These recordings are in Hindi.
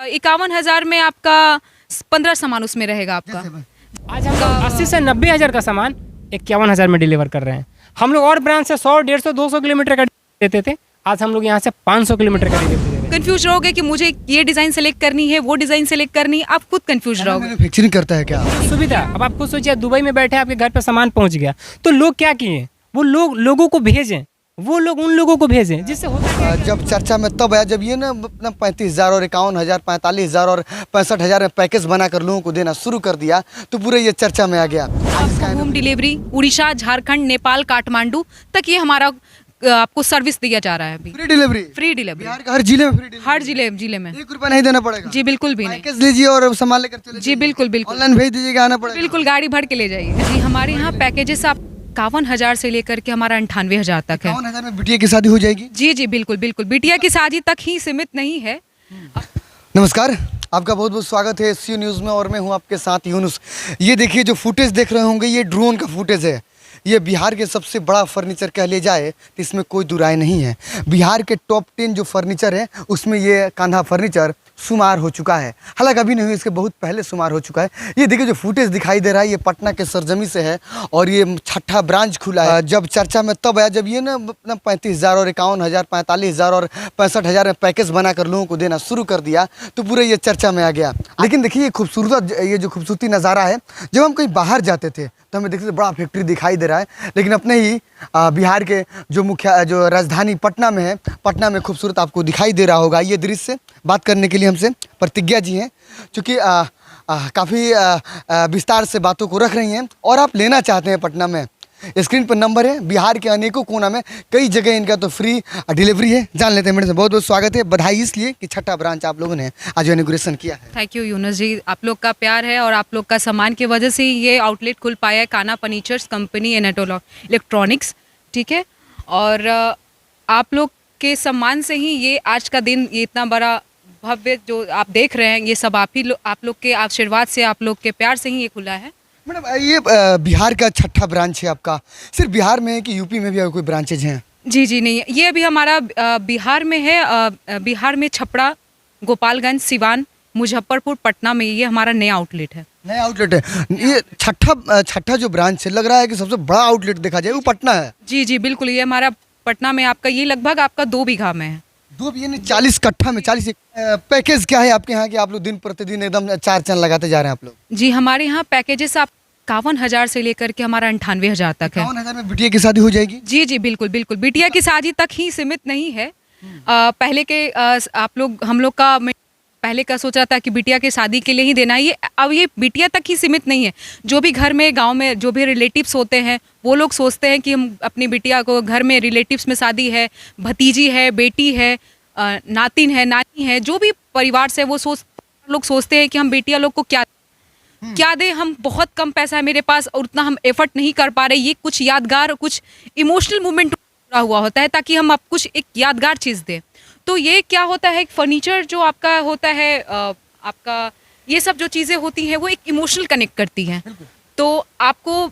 51,000 में आपका 15 सामान उसमें रहेगा आपका। आज हम लोग 80 से 90 हज़ार का सामान 51,000 में डिलीवर कर रहे हैं। हम लोग और ब्रांच से 100, 150, 200 किलोमीटर का देते थे, आज हम लोग यहाँ से 500 किलोमीटर का डिलीवरी दे रहे हैं। कंफ्यूज रहोगे कि मुझे ये डिजाइन सेलेक्ट करनी है, वो डिजाइन सेलेक्ट करनी है, आप खुद कंफ्यूज रहोगे। मैन्युफैक्चरिंग करता है क्या? सुविधा, अब आपको सोचिए दुबई में बैठे आपके घर पे सामान पहुँच गया, तो लोग क्या किए, वो लोगों को भेजें, वो लोग उन लोगों को भेजें जिससे होता है। जब चर्चा में तब आया जब ये ना अपना 35,000 और 51,000, 45,000 और 65,000 में पैकेज बनाकर लोगों को देना शुरू कर दिया, तो पूरे ये चर्चा में आ गया। होम डिलीवरी उड़ीसा, झारखंड, नेपाल, काठमांडू तक ये हमारा आपको सर्विस दिया जा रहा है अभी। Free delivery, free delivery Bihar का हर जिले में फ्री डिलीवरी, हर जिले में। 1 रुपया नहीं देना पड़ेगा? जी बिल्कुल भी नहीं। पैकेज लीजिए और सामान लेकर चले जी बिल्कुल बिल्कुल ऑनलाइन भेज दीजिएगा, आना पड़ेगा? बिल्कुल गाड़ी भर के ले जाइए। जी हमारे यहाँ पैकेजेस आप 51,000 से लेकर के हमारा 98,000 तक है। 51,000 में बिटिया की शादी हो जाएगी? जी बिल्कुल बिल्कुल, बिटिया की शादी तक ही सीमित नहीं है। नमस्कार, आपका बहुत बहुत स्वागत है SU न्यूज़ में और मैं हूं आपके साथ यूनुस। ये देखिए जो फुटेज देख रहे होंगे, ये ड्रोन का फुटेज है। ये बिहार के सबसे बड़ा फर्नीचर कह ले जाए तो इसमें कोई दुराय नहीं है। बिहार के टॉप 10 जो फर्नीचर है उसमें ये कान्हा फर्नीचर शुमार हो चुका है। हालांकि अभी नहीं हुई, इसके बहुत पहले शुमार हो चुका है। ये देखिए जो फुटेज दिखाई दे रहा है, ये पटना के सरजमी से है और ये 6ठा ब्रांच खुला है। जब चर्चा में तब आया जब ये ना अपना 35,000 और 51,000, 45,000 और 65,000 में पैकेज बनाकर लोगों को देना शुरू कर दिया, तो पूरे ये चर्चा में आ गया। लेकिन देखिए ये खूबसूरत, ये जो खूबसूरती नज़ारा है, जब हम कहीं बाहर जाते थे तो हमें देखते बड़ा फैक्ट्री दिखाई दे रहा है, लेकिन अपने ही बिहार के जो राजधानी पटना में है, पटना में खूबसूरत आपको दिखाई दे रहा होगा। ये दृश्य बात करने के लिए हमसे प्रतिज्ञा जी हैं, चूँकि काफ़ी विस्तार से बातों को रख रही हैं और आप लेना चाहते हैं पटना में। स्क्रीन पर नंबर है, बिहार के अनेकों कोना में कई जगह इनका तो फ्री डिलीवरी है। जान लेते हैं मेरे से। बहुत बहुत स्वागत है, बधाई इसलिए कि 6ठा ब्रांच आप लोगों ने आज इनॉग्रेशन किया है। थैंक यू यूनुस जी, आप लोग का प्यार है और आप लोग का सम्मान की वजह से ये आउटलेट खुल पाया है, कान्हा फर्नीचर्स कंपनी एनेटोल इलेक्ट्रॉनिक्स। ठीक है, और आप लोग के सम्मान से ही ये आज का दिन, ये इतना बड़ा भव्य जो आप देख रहे हैं, ये सब आप लोग के आशीर्वाद से, आप लोग के प्यार से ही ये खुला है। मैडम ये बिहार का 6ठा ब्रांच है आपका, सिर्फ बिहार में है कि यूपी में भी कोई ब्रांचेज हैं? जी नहीं, ये अभी हमारा बिहार में है। बिहार में छपरा, गोपालगंज, सिवान, मुजफ्फरपुर, पटना में ये हमारा नया आउटलेट है। नया आउटलेट है ये। 6ठा जो ब्रांच है, लग रहा है कि सबसे बड़ा आउटलेट देखा जाए वो पटना है। जी बिल्कुल, ये हमारा पटना में आपका, ये लगभग आपका 2 बीघा में है। 2 यानी 40 कट्ठा में 40। पैकेज क्या है आपके यहाँ कि आप लोग दिन प्रतिदिन एकदम 4 चांद लगाते जा रहे हैं आप लोग? जी हमारे यहाँ पैकेजेस आप 51,000 से लेकर के हमारा 98,000 तक है। 51,000 में बिटिया की शादी हो जाएगी? जी बिल्कुल बिल्कुल, बिटिया की शादी तक ही सीमित नहीं है। पहले के हम लोग का पहले का सोच रहा था कि बिटिया की शादी के लिए ही देना है, ये अब ये बिटिया तक ही सीमित नहीं है। जो भी घर में, गांव में जो भी रिलेटिव्स होते हैं, वो लोग सोचते हैं कि हम अपनी बिटिया को, घर में रिलेटिव्स में शादी है, भतीजी है, बेटी है, नातिन है, नानी है, जो भी परिवार से, वो लोग सोचते हैं कि हम बेटिया लोग को क्या दे, हम बहुत कम पैसा है मेरे पास और उतना हम एफर्ट नहीं कर पा रहे, ये कुछ यादगार, कुछ इमोशनल मोमेंट जुड़ा हुआ होता है ताकि हम आप कुछ एक यादगार चीज़ दें। तो ये क्या होता है, फर्नीचर जो आपका होता है, आपका ये सब जो चीज़ें होती हैं वो एक इमोशनल कनेक्ट करती हैं। तो आपको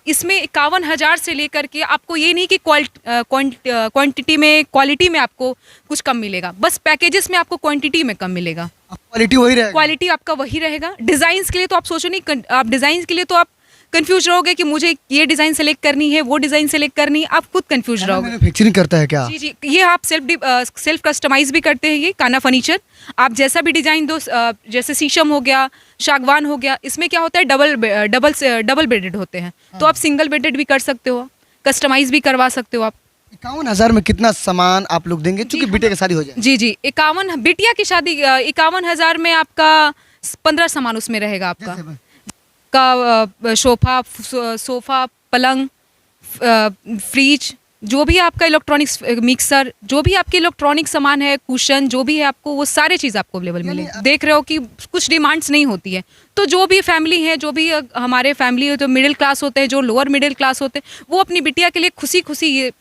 इसमें 51,000 से लेकर के आपको ये नहीं कि क्वांटिटी में, क्वालिटी में आपको कुछ कम मिलेगा, बस पैकेजेस में आपको क्वांटिटी में कम मिलेगा, क्वालिटी वही रहेगा। क्वालिटी आपका वही रहेगा। डिज़ाइंस के लिए तो आप सोचो नहीं, आप डिज़ाइंस के लिए तो आप कंफ्यूज रहोगे कि मुझे ये डिज़ाइन सेलेक्ट करनी है, वो डिज़ाइन सेलेक्ट करनी है, आप खुद कंफ्यूज रहोगे। मैन्युफैक्चरिंग करता है क्या? जी ये आप सेल्फ कस्टमाइज भी करते हैं। ये कान्हा फर्नीचर, आप जैसा भी डिज़ाइन दो, जैसे शीशम हो गया, सागवान हो गया, इसमें क्या होता है, डबल बेडेड होते हैं, तो आप सिंगल बेडेड भी कर सकते हो, कस्टमाइज भी करवा सकते हो आप। 51,000 में कितना सामान आप लोग देंगे चूँकि बिटिया की शादी हो जाए? जी 51, बिटिया की शादी 51,000 में आपका 15 सामान उसमें रहेगा आपका का सोफा, पलंग, फ्रिज, जो भी आपका इलेक्ट्रॉनिक्स, मिक्सर, जो भी आपके इलेक्ट्रॉनिक सामान है, कुशन, जो भी है आपको, वो सारे चीज़ आपको अवेलेबल मिलेगी। देख रहे हो कि कुछ डिमांड्स नहीं होती है, तो जो भी फैमिली है, जो भी हमारे फैमिली जो मिडिल क्लास होते हैं, जो लोअर मिडिल क्लास होते हैं, वो अपनी बिटिया के लिए खुशी ये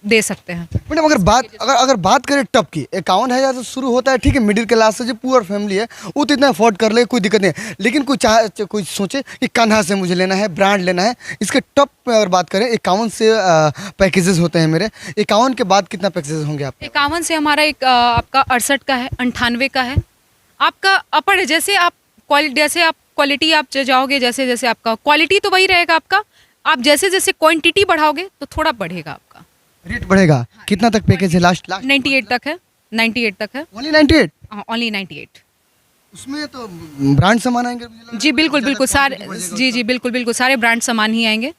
दे सकते हैं। मैडम अगर बात करें टप की, 51,000 से शुरू होता है, ठीक है, मिडिल क्लास से जो पुअर फैमिली है वो तो इतना अफोर्ड कर ले, कोई दिक्कत नहीं है। लेकिन कोई सोचे कि कान्हा से मुझे लेना है, ब्रांड लेना है, इसके टॉप में अगर बात करें 51 से पैकेजेस होते हैं मेरे। 51 के बाद कितना पैकेजेस होंगे आप? 51 से हमारा एक आपका 68 का है, 98 का है, आपका अपर जैसे आप क्वालिटी आप जाओगे, जैसे जैसे आपका क्वालिटी तो वही रहेगा आपका, आप जैसे जैसे क्वांटिटी बढ़ाओगे तो थोड़ा बढ़ेगा आपका। रेट बढ़ेगा। कितना तक पैकेज है लास्ट? 98 तक है, 98 तक है, ओनली 98? ओनली 98। उसमें तो ब्रांड सामान आएंगे मुझे लग रहा है। जी बिल्कुल ज़्यादा बिल्कुल सारे, quantity बढ़ेगा जी उसका। जी बिल्कुल बिल्कुल सारे ब्रांड सामान ही आएंगे।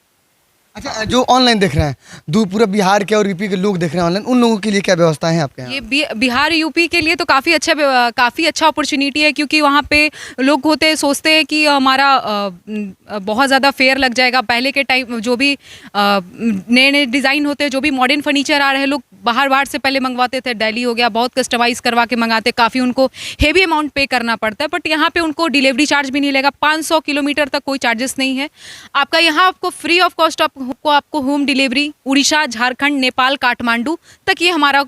अच्छा, जो ऑनलाइन देख रहे हैं, दूर पूरा बिहार के और यूपी के लोग देख रहे हैं ऑनलाइन, उन लोगों के लिए क्या व्यवस्था है आपके यहाँ? ये बिहार यूपी के लिए तो काफ़ी अच्छा अपॉर्चुनिटी है, क्योंकि वहाँ पे लोग सोचते हैं कि हमारा बहुत ज़्यादा फेयर लग जाएगा। पहले के टाइम जो भी नए नए डिज़ाइन होते हैं, जो भी मॉडर्न फर्नीचर आ रहे हैं, लोग बाहर से पहले मंगवाते थे, दिल्ली हो गया, बहुत कस्टमाइज़ करवा के मंगाते, काफ़ी उनको हेवी अमाउंट पे करना पड़ता है। बट यहाँ पे उनको डिलीवरी चार्ज भी नहीं लगेगा, 500 किलोमीटर तक कोई चार्जेस नहीं है। आपका यहाँ आपको फ्री ऑफ कॉस्ट आपको होम डिलीवरी उड़ीसा, झारखंड, नेपाल, काठमांडू तक ये हमारा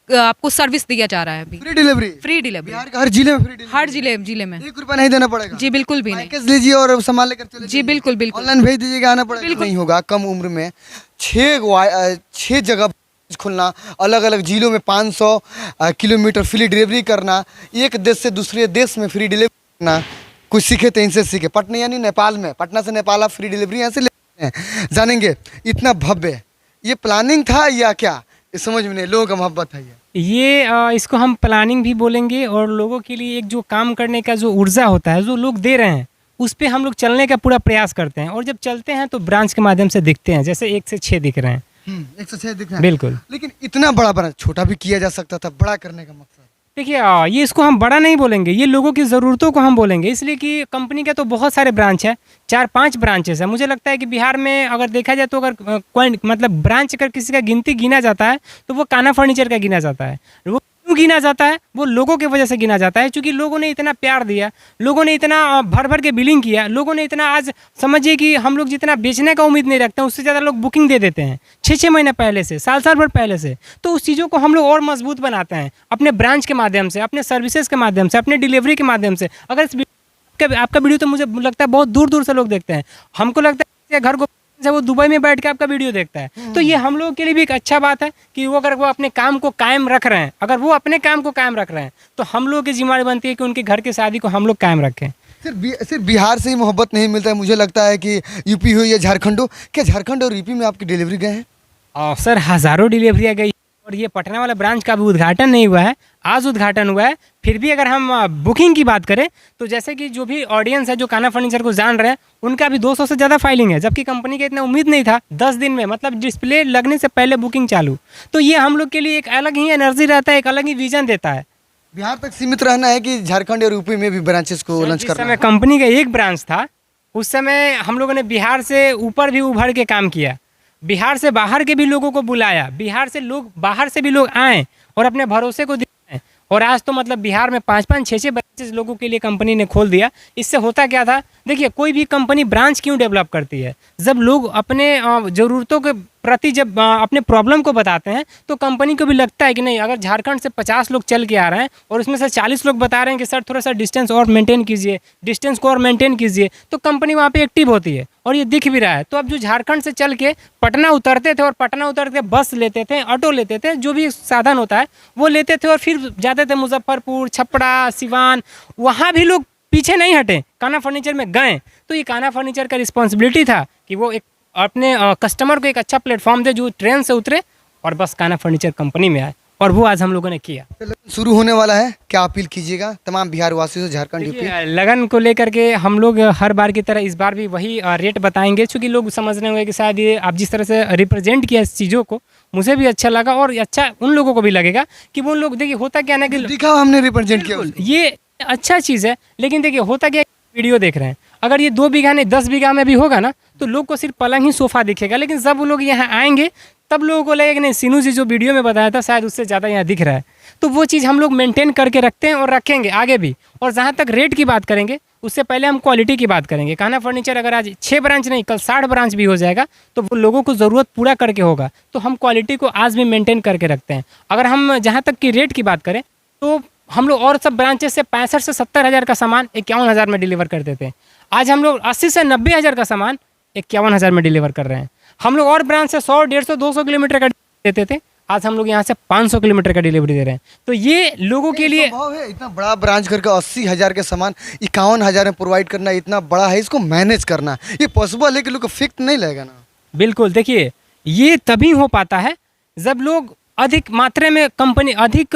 आपको सर्विस दिया जा रहा है अभी। Free delivery? Free delivery Bihar के हर जिले में फ्री डिलीवरी? हर जिले में। 1 रुपया नहीं देना पड़ेगा? जी बिल्कुल भी नहीं। पैकेज लीजिए और सामान लेकर चले जी बिल्कुल बिल्कुल। ऑनलाइन भेज दीजिएगा, आना पड़ेगा? नहीं होगा। कम उम्र में 6 जगह खुलना, अलग अलग जिलों में 500 किलोमीटर फ्री डिलीवरी करना, एक देश से दूसरे देश में फ्री डिलीवरी करना। कुछ सीखे तो इनसे सीखे। पटना यानी नेपाल में, पटना से नेपाल आप फ्री डिलीवरी यहाँ से ले हैं। जानेंगे इतना भव्य ये प्लानिंग था या क्या, ये समझ में नहीं, लोगों का मोहब्बत है ये इसको हम प्लानिंग भी बोलेंगे, और लोगों के लिए एक जो काम करने का जो ऊर्जा होता है जो लोग दे रहे हैं, उस पे हम लोग चलने का पूरा प्रयास करते हैं। और जब चलते हैं तो ब्रांच के माध्यम से दिखते हैं, जैसे 1 से 6 दिख रहे हैं। 106 दिख रहा है। बिल्कुल। लेकिन इतना बड़ा बना, छोटा भी किया जा सकता था, बड़ा करने का मकसद। देखिए ये इसको हम बड़ा नहीं बोलेंगे, ये लोगों की ज़रूरतों को हम बोलेंगे, इसलिए कि कंपनी के तो बहुत सारे ब्रांच है, 4-5 ब्रांचेस है। मुझे लगता है कि बिहार में अगर देखा जाए तो अगर मतलब ब्रांच अगर किसी का गिनती गिना जाता है तो वो काना फर्नीचर का गिना जाता है। वो क्यों गिना जाता है? वो लोगों की वजह से गिना जाता है, क्योंकि लोगों ने इतना प्यार दिया, लोगों ने इतना भर भर के बिलिंग किया, लोगों ने इतना, आज समझिए कि हम लोग जितना बेचने का उम्मीद नहीं रखते हैं उससे ज़्यादा लोग बुकिंग दे देते हैं 6-6 महीने पहले से, साल भर पहले से। तो उस चीज़ों को हम लोग और मजबूत बनाते हैं अपने ब्रांच के माध्यम से, अपने सर्विसेज के माध्यम से, अपने डिलीवरी के माध्यम से। अगर आपका वीडियो तो मुझे लगता है बहुत दूर दूर से लोग देखते हैं, हमको लगता है घर को वो दुबई में बैठ के आपका वीडियो देखता है। तो ये हम लोगों के लिए भी एक अच्छा बात है कि वो अगर वो अपने काम को कायम रख रहे हैं, अगर वो अपने काम को कायम रख रहे हैं तो हम लोगों की जिम्मेदारी बनती है कि उनके घर की शादी को हम लोग कायम रखें। सिर्फ बिहार से ही मोहब्बत नहीं मिलता है, मुझे लगता है कि यूपी हो या झारखंड हो। क्या झारखंड और यूपी में आपकी डिलीवरी गए हैं? सर हज़ारों डिलीवरियाँ गई, और ये पटना वाला ब्रांच का भी उद्घाटन नहीं हुआ है, आज उद्घाटन हुआ है। फिर भी अगर हम बुकिंग की बात करें तो जैसे कि जो भी ऑडियंस है जो काना फर्नीचर को जान रहे हैं, उनका भी 200 से ज़्यादा फाइलिंग है, जबकि कंपनी का इतना उम्मीद नहीं था। 10 दिन में, मतलब डिस्प्ले लगने से पहले बुकिंग चालू। तो ये हम लोग के लिए एक अलग ही एनर्जी रहता है, एक अलग ही विजन देता है। बिहार तक सीमित रहना है कि झारखंड और यूपी में भी ब्रांचेस को लॉन्च जिस करना समय है? कंपनी का एक ब्रांच था, उस समय हम लोगों ने बिहार से ऊपर भी उभर के काम किया, बिहार से बाहर के भी लोगों को बुलाया, बिहार से लोग, बाहर से भी लोग आए और अपने भरोसे को दिखाएं। और आज तो मतलब बिहार में 5-5, 6-6 ब्रांचेस लोगों के लिए कंपनी ने खोल दिया। इससे होता क्या था, देखिए कोई भी कंपनी ब्रांच क्यों डेवलप करती है, जब लोग अपने ज़रूरतों के प्रति जब अपने प्रॉब्लम को बताते हैं तो कंपनी को भी लगता है कि नहीं, अगर झारखंड से 50 लोग चल के आ रहे हैं और उसमें से 40 लोग बता रहे हैं कि सर थोड़ा सा डिस्टेंस और मेंटेन कीजिए, डिस्टेंस को और मेंटेन कीजिए, तो कंपनी वहाँ पे एक्टिव होती है और ये दिख भी रहा है। तो अब जो झारखंड से चल के पटना उतरते थे और पटना उतर के बस लेते थे, ऑटो लेते थे, जो भी साधन होता है वो लेते थे और फिर जाते थे मुजफ्फरपुर, छपरा, सिवान, वहाँ भी लोग पीछे नहीं हटे, काना फर्नीचर में गए। तो ये काना फर्नीचर का रिस्पॉन्सिबिलिटी था कि वो एक अपने कस्टमर को एक अच्छा प्लेटफॉर्म दे, जो ट्रेन से उतरे और बस काना फर्नीचर कंपनी में आए, और वो आज हम लोगों ने किया। शुरू होने वाला है, क्या अपील कीजिएगा तमाम बिहार वासियों से, झारखंड यूपी? लगन को लेकर के हम लोग हर बार की तरह इस बार भी वही रेट बताएंगे, क्योंकि लोग समझ रहे होंगे कि शायद ये आप जिस तरह से रिप्रेजेंट किया इस चीज़ों को, मुझे भी अच्छा लगा और अच्छा उन लोगों को भी लगेगा कि वो लोग, देखिए होता क्या ना कि दिखा हमने रिप्रेजेंट किया उसको। ये अच्छा चीज़ है, लेकिन देखिए होता क्या, वीडियो देख रहे हैं, अगर ये 2 बीघा नहीं 10 बीघा में भी होगा ना तो लोग को सिर्फ पलंग ही सोफा दिखेगा, लेकिन जब वो लोग यहाँ आएंगे तब लोगों को लगेगा कि नहीं, सीनू जी जो वीडियो में बताया था शायद उससे ज़्यादा यहाँ दिख रहा है। तो वो चीज़ हम लोग मेंटेन करके रखते हैं और रखेंगे आगे भी। और जहाँ तक रेट की बात करेंगे उससे पहले हम क्वालिटी की बात करेंगे। काना फर्नीचर अगर आज 6 ब्रांच नहीं कल 60 ब्रांच भी हो जाएगा तो वो लोगों को ज़रूरत पूरा करके होगा, तो हम क्वालिटी को आज भी मेंटेन करके रखते हैं। अगर हम जहाँ तक की रेट की बात करें तो हम लोग और सब ब्रांचेस से 65 से 70 हज़ार का सामान 51,000 में डिलीवर कर देते हैं। आज हम लोग 80 से 90 हज़ार का सामान 51,000 में डिलीवर कर रहे हैं। हम लोग और ब्रांच से 100, 150, 200 किलोमीटर का देते थे, आज हम लोग यहाँ से 500 किलोमीटर का डिलीवरी दे रहे हैं। तो ये लोगों के लिए संभव है इतना बड़ा ब्रांच करके 80,000 के सामान 51,000 में प्रोवाइड करना, इतना बड़ा है, इसको मैनेज करना ये पॉसिबल है कि लोग को फिक्स नहीं लगेगा ना? बिल्कुल, देखिए ये तभी हो पाता है जब लोग अधिक मात्रा में कंपनी अधिक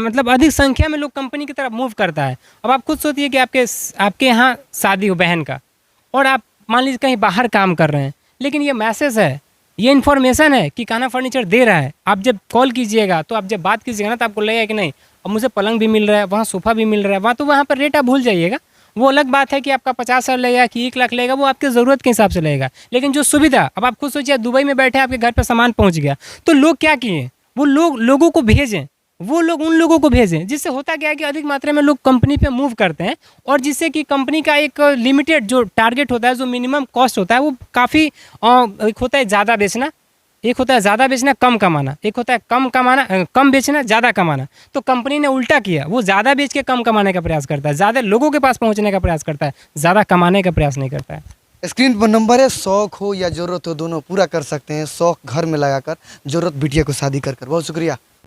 मतलब अधिक संख्या में लोग कंपनी की तरफ मूव करता है। अब आप खुद सोचिए कि आपके यहाँ शादी हो बहन का, और आप मान लीजिए कहीं बाहर काम कर रहे हैं, लेकिन ये मैसेज है, ये इन्फॉर्मेशन है कि कान्हा फर्नीचर दे रहा है। आप जब कॉल कीजिएगा, तो आप जब बात कीजिएगा ना, तो आपको लगेगा कि नहीं अब मुझे पलंग भी मिल रहा है, वहाँ सोफ़ा भी मिल रहा है, वहाँ पर रेट आप भूल जाइएगा। वो अलग बात है कि आपका 50,000 लगेगा कि 1 लाख लगेगा, वो आपकी ज़रूरत के हिसाब से लगेगा। लेकिन जो सुविधा, अब आप खुद सोचिए दुबई में बैठे आपके घर पर सामान पहुँच गया, तो लोग क्या किए, वो लोगों को भेजें, वो लोग उन लोगों को भेजें, जिससे होता क्या है कि अधिक मात्रा में लोग कंपनी पे मूव करते हैं, और जिससे कि कंपनी का एक लिमिटेड जो टारगेट होता है, जो मिनिमम कॉस्ट होता है, वो काफ़ी एक होता है ज़्यादा बेचना, एक होता है ज़्यादा बेचना कम कमाना, एक होता है कम बेचना ज़्यादा कमाना। तो कंपनी ने उल्टा किया, वो ज़्यादा बेच के कम कमाने का प्रयास करता है, ज़्यादा लोगों के पास पहुँचने का प्रयास करता है, ज़्यादा कमाने का प्रयास नहीं करता है। स्क्रीन पर नंबर है, शौक हो या ज़रूरत हो दोनों पूरा कर सकते हैं। शौक घर में लगाकर, ज़रूरत बिटिया को शादी कर कर। बहुत शुक्रिया।